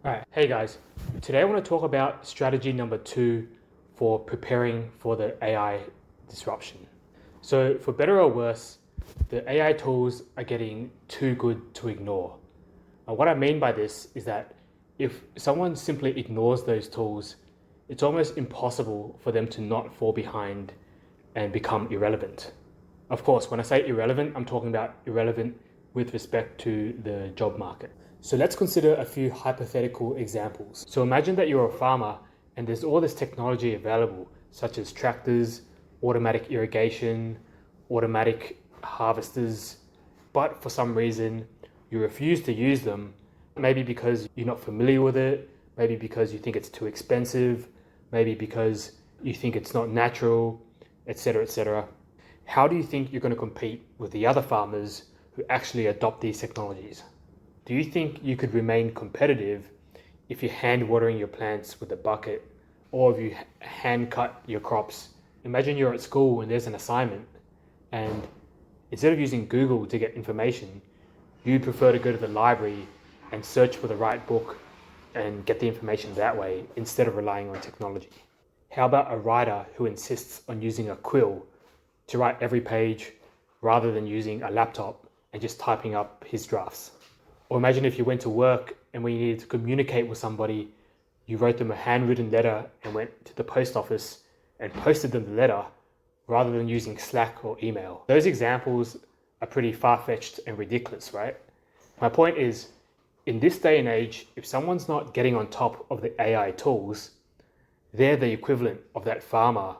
Alright, hey guys. Today I want to talk about strategy number 2 for preparing for the AI disruption. So, for better or worse, the AI tools are getting too good to ignore. And what I mean by this is that if someone simply ignores those tools, it's almost impossible for them to not fall behind and become irrelevant. Of course, when I say irrelevant, I'm talking about irrelevant with respect to the job market. So let's consider a few hypothetical examples. So imagine that you're a farmer and there's all this technology available, such as tractors, automatic irrigation, automatic harvesters, but for some reason you refuse to use them, maybe because you're not familiar with it, maybe because you think it's too expensive, maybe because you think it's not natural, etc., etc. How do you think you're going to compete with the other farmers who actually adopt these technologies? Do you think you could remain competitive if you're hand watering your plants with a bucket or if you hand cut your crops? Imagine you're at school and there's an assignment, and instead of using Google to get information, you prefer to go to the library and search for the right book and get the information that way instead of relying on technology. How about a writer who insists on using a quill to write every page rather than using a laptop and just typing up his drafts? Or imagine if you went to work and when you needed to communicate with somebody, you wrote them a handwritten letter and went to the post office and posted them the letter rather than using Slack or email. Those examples are pretty far-fetched and ridiculous, right? My point is, in this day and age, if someone's not getting on top of the AI tools, they're the equivalent of that farmer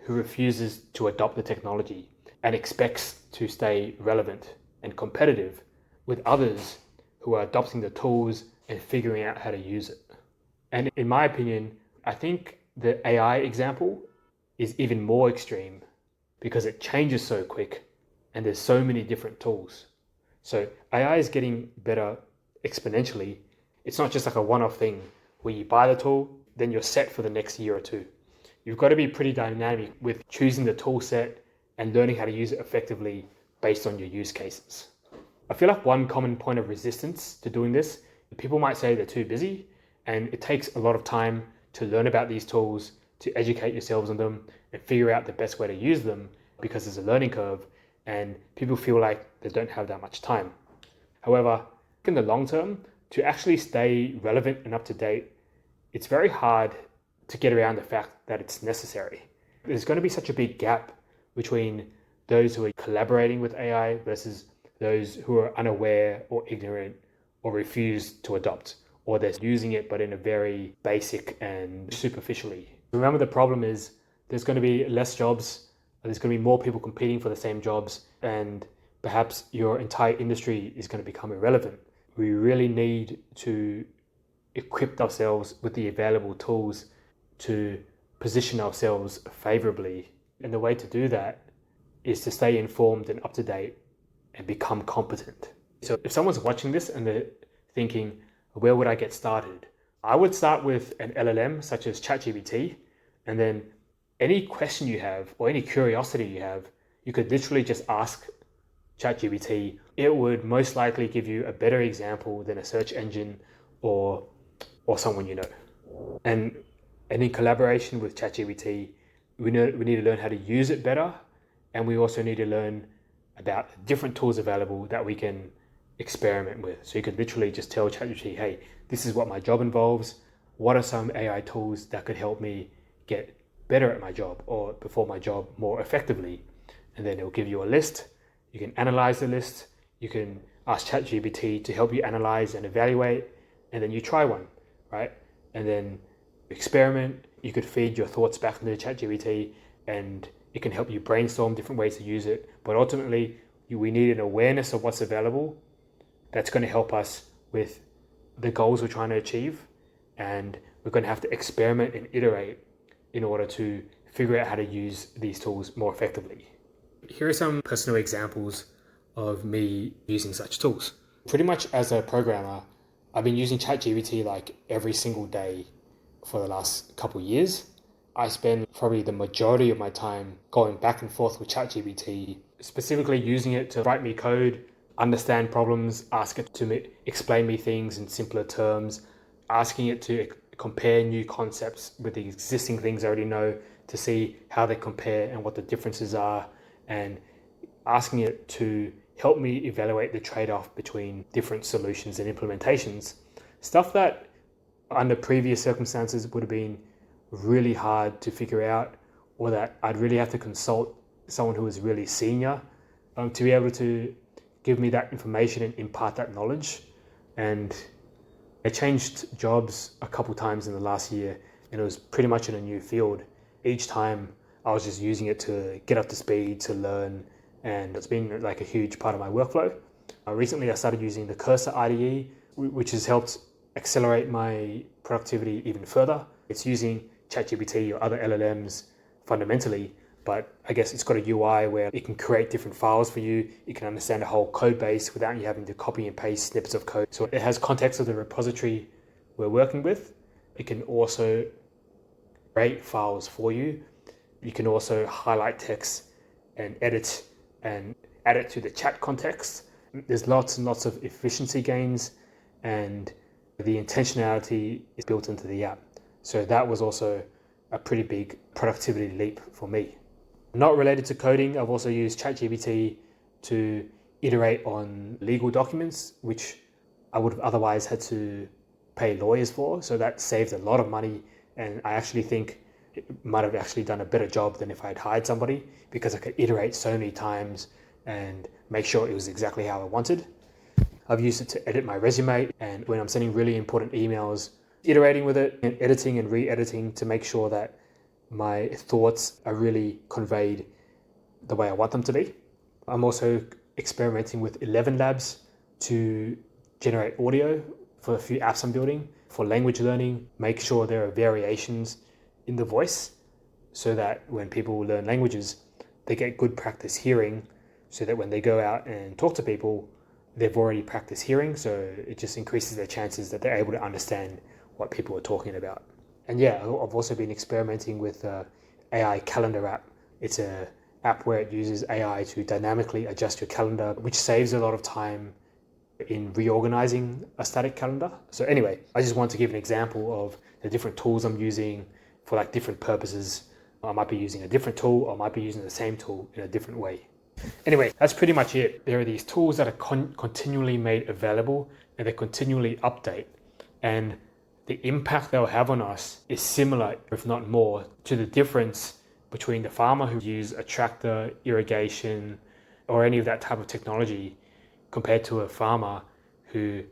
who refuses to adopt the technology and expects to stay relevant and competitive with others who are adopting the tools and figuring out how to use it. And in my opinion, I think the AI example is even more extreme because it changes so quick and there's so many different tools. So AI is getting better exponentially. It's not just like a one-off thing where you buy the tool, then you're set for the next year or two. You've got to be pretty dynamic with choosing the tool set and learning how to use it effectively based on your use cases. I feel like one common point of resistance to doing this, people might say they're too busy, and it takes a lot of time to learn about these tools, to educate yourselves on them, and figure out the best way to use them because there's a learning curve, and people feel like they don't have that much time. However, in the long term, to actually stay relevant and up to date, it's very hard to get around the fact that it's necessary. There's going to be such a big gap between those who are collaborating with AI versus those who are unaware or ignorant or refuse to adopt, or they're using it but in a very basic and superficially. Remember, the problem is there's going to be less jobs, there's going to be more people competing for the same jobs, and perhaps your entire industry is going to become irrelevant. We really need to equip ourselves with the available tools to position ourselves favorably. And the way to do that is to stay informed and up to date and become competent. So if someone's watching this and they're thinking, where would I get started? I would start with an LLM such as ChatGPT, and then any question you have or any curiosity you have, you could literally just ask ChatGPT. It would most likely give you a better example than a search engine or someone you know. And in collaboration with ChatGPT, we need to learn how to use it better, and we also need to learn about different tools available that we can experiment with. So you could literally just tell ChatGPT, hey, this is what my job involves. What are some AI tools that could help me get better at my job or perform my job more effectively? And then it'll give you a list. You can analyze the list. You can ask ChatGPT to help you analyze and evaluate, and then you try one, right? And then experiment. You could feed your thoughts back into ChatGPT, and it can help you brainstorm different ways to use it. But ultimately, we need an awareness of what's available that's going to help us with the goals we're trying to achieve. And we're going to have to experiment and iterate in order to figure out how to use these tools more effectively. Here are some personal examples of me using such tools. Pretty much as a programmer, I've been using ChatGPT like every single day for the last couple of years. I spend probably the majority of my time going back and forth with ChatGPT, specifically using it to write me code, understand problems, ask it to explain me things in simpler terms, asking it to compare new concepts with the existing things I already know to see how they compare and what the differences are, and asking it to help me evaluate the trade-off between different solutions and implementations. Stuff that under previous circumstances would have been really hard to figure out, or that I'd really have to consult someone who was really senior to be able to give me that information and impart that knowledge. And I changed jobs a couple times in the last year, and it was pretty much in a new field. Each time I was just using it to get up to speed, to learn, and it's been like a huge part of my workflow. Recently I started using the Cursor IDE, which has helped accelerate my productivity even further. It's using ChatGPT or other LLMs fundamentally, but I guess it's got a UI where it can create different files for you. You can understand the whole code base without you having to copy and paste snippets of code. So it has context of the repository we're working with. It can also create files for you. You can also highlight text and edit and add it to the chat context. There's lots and lots of efficiency gains, and the intentionality is built into the app. So that was also a pretty big productivity leap for me. Not related to coding, I've also used ChatGPT to iterate on legal documents, which I would have otherwise had to pay lawyers for. So that saved a lot of money, and I actually think it might have actually done a better job than if I had hired somebody, because I could iterate so many times and make sure it was exactly how I wanted. I've used it to edit my resume, and when I'm sending really important emails, iterating with it and editing and re-editing to make sure that my thoughts are really conveyed the way I want them to be. I'm also experimenting with 11 Labs to generate audio for a few apps I'm building for language learning. Make sure there are variations in the voice so that when people learn languages, they get good practice hearing, so that when they go out and talk to people, they've already practiced hearing. So it just increases their chances that they're able to understand what people are talking about. And yeah, I've also been experimenting with AI calendar app. It's a app where it uses AI to dynamically adjust your calendar, which saves a lot of time in reorganizing a static calendar. So anyway, I just want to give an example of the different tools I'm using for like different purposes. I might be using a different tool, or I might be using the same tool in a different way. Anyway, that's pretty much it. There are these tools that are continually made available, and they continually update. And the impact they'll have on us is similar, if not more, to the difference between the farmer who uses a tractor, irrigation, or any of that type of technology, compared to a farmer who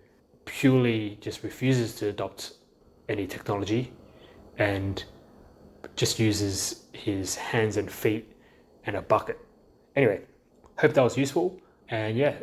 purely just refuses to adopt any technology and just uses his hands and feet and a bucket. Anyway, hope that was useful. And yeah,